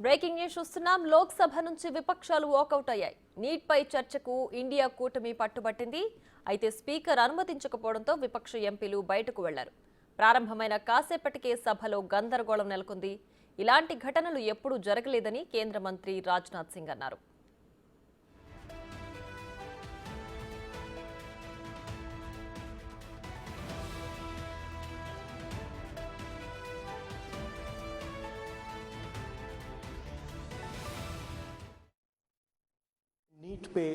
Breaking news చూస్తున్నాం. లోక్సభ నుంచి విపక్షాలు వాకౌట్ అయ్యాయి. నీట్ పై చర్చకు ఇండియా కూటమి పట్టుబట్టింది. అయితే స్పీకర్ అనుమతించకపోవడంతో విపక్ష ఎంపీలు బయటకు వెళ్లారు. ప్రారంభమైన కాసేపటికే సభలో గందరగోళం నెలకొంది. ఇలాంటి ఘటనలు ఎప్పుడూ జరగలేదని కేంద్ర మంత్రి రాజ్నాథ్ సింగ్ అన్నారు. नीट पे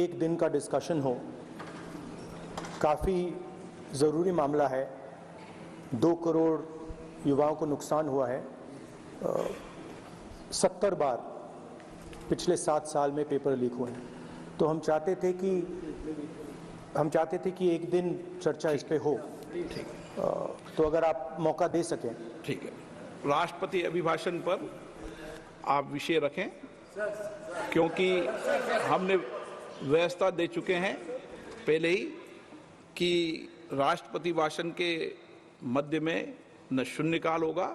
एक दिन का डिस्कशन हो, काफ़ी ज़रूरी मामला है। 2 करोड़ युवाओं को नुकसान हुआ है। 70 बार पिछले 7 साल में पेपर लीक हुए हैं। तो हम चाहते थे कि एक दिन चर्चा इस पे हो। तो अगर आप मौका दे सकें। ठीक है, राष्ट्रपति अभिभाषण पर आप विषय रखें, क्योंकि हमने व्यवस्था दे चुके हैं पहले ही कि राष्ट्रपति भाषण के मध्य में न शून्यकाल होगा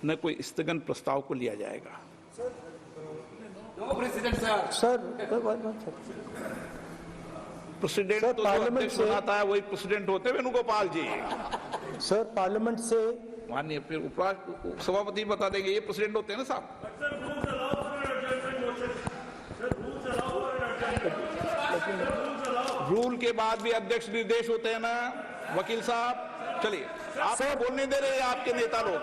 न कोई स्थगन प्रस्ताव को लिया जाएगा। सर प्रेसिडेंट तो अध्यक्ष बनाता है, वही प्रेसिडेंट होते हैं वेणुगोपाल जी। सर पार्लियामेंट से माननीय फिर सभापति बता देंगे, ये प्रेसिडेंट होते हैं ना साहब। रूल के बाद भी अध्यक्ष निर्देश होते हैं ना वकील साहब। चलिए, आपको बोलने दे रहे हैं आपके नेता लोग,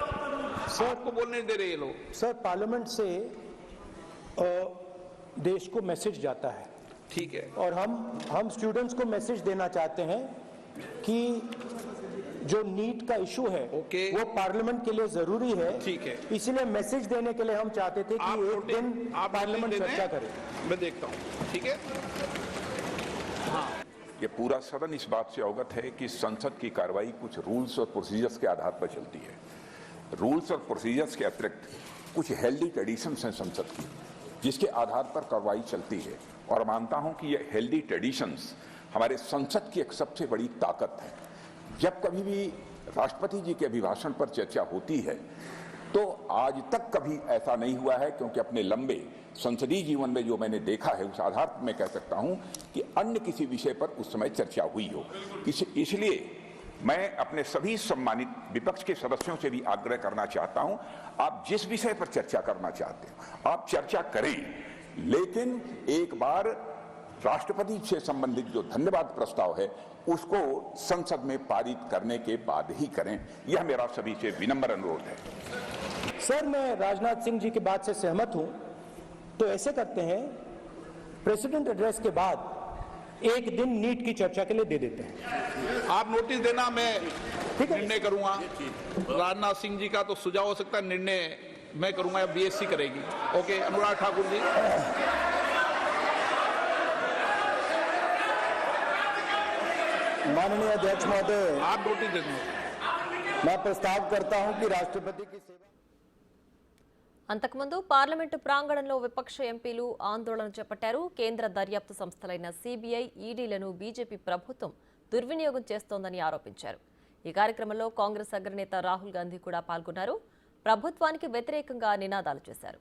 आपको बोलने दे रहे हैं लोग। सर पार्लियामेंट से देश को मैसेज जाता है, ठीक है, और हम स्टूडेंट्स को मैसेज देना चाहते हैं कि जो नीट का इशू है वो पार्लियामेंट के लिए जरूरी है। ठीक है, इसलिए मैसेज देने के लिए हम चाहते थे कि एक दिन पार्लियामेंट चर्चा करे। मैं देखता हूँ, ठीक है। हाँ, ये पूरा सदन इस बात से अवगत है कि संसद की कार्रवाई कुछ रूल्स और प्रोसीजर्स के आधार पर चलती है। रूल्स और प्रोसीजर्स के अतिरिक्त कुछ हेल्दी ट्रेडिशंस हैं संसद की, जिसके आधार पर कार्रवाई चलती है। और मानता हूं कि ये हेल्दी ट्रेडिशंस हमारे संसद की एक सबसे बड़ी ताकत है। जब कभी भी राष्ट्रपति जी के अभिभाषण पर चर्चा होती है तो आज तक कभी ऐसा नहीं हुआ है, क्योंकि अपने लंबे संसदीय जीवन में जो मैंने देखा है उस आधार पर मैं कह सकता हूं कि अन्य किसी विषय पर उस समय चर्चा हुई हो। इसलिए मैं अपने सभी सम्मानित विपक्ष के सदस्यों से भी आग्रह करना चाहता हूं, आप जिस विषय पर चर्चा करना चाहते हो आप चर्चा करें, लेकिन एक बार राष्ट्रपति से संबंधित जो धन्यवाद प्रस्ताव है उसको संसद में पारित करने के बाद ही करें। यह मेरा सभी से विनम्र अनुरोध है। सर मैं राजनाथ सिंह जी की बात से सहमत हूं। तो ऐसे करते हैं, प्रेसिडेंट एड्रेस के बाद एक दिन नीट की चर्चा के लिए दे देते हैं। आप नोटिस देना, मैं निर्णय करूंगा। राजनाथ सिंह जी का तो सुझाव हो सकता है, निर्णय मैं करूंगा या बीएससी करेगी। ओके, अनुराग ठाकुर जी। माननीय अध्यक्ष महोदय, आप नोटिस दे दें। मैं प्रस्ताव करता हूं कि राष्ट्रपति की सेवा। అంతకుముందు పార్లమెంటు ప్రాంగణంలో విపక్ష ఎంపీలు ఆందోళన చేపట్టారు. కేంద్ర దర్యాప్తు సంస్థలైన సిబిఐ, ఈడీలను బీజేపీ ప్రభుత్వం దుర్వినియోగం చేస్తోందని ఆరోపించారు. ఈ కార్యక్రమంలో కాంగ్రెస్ అగ్రనేత రాహుల్ గాంధీ కూడా పాల్గొన్నారు. ప్రభుత్వానికి వ్యతిరేకంగా నినాదాలు చేశారు.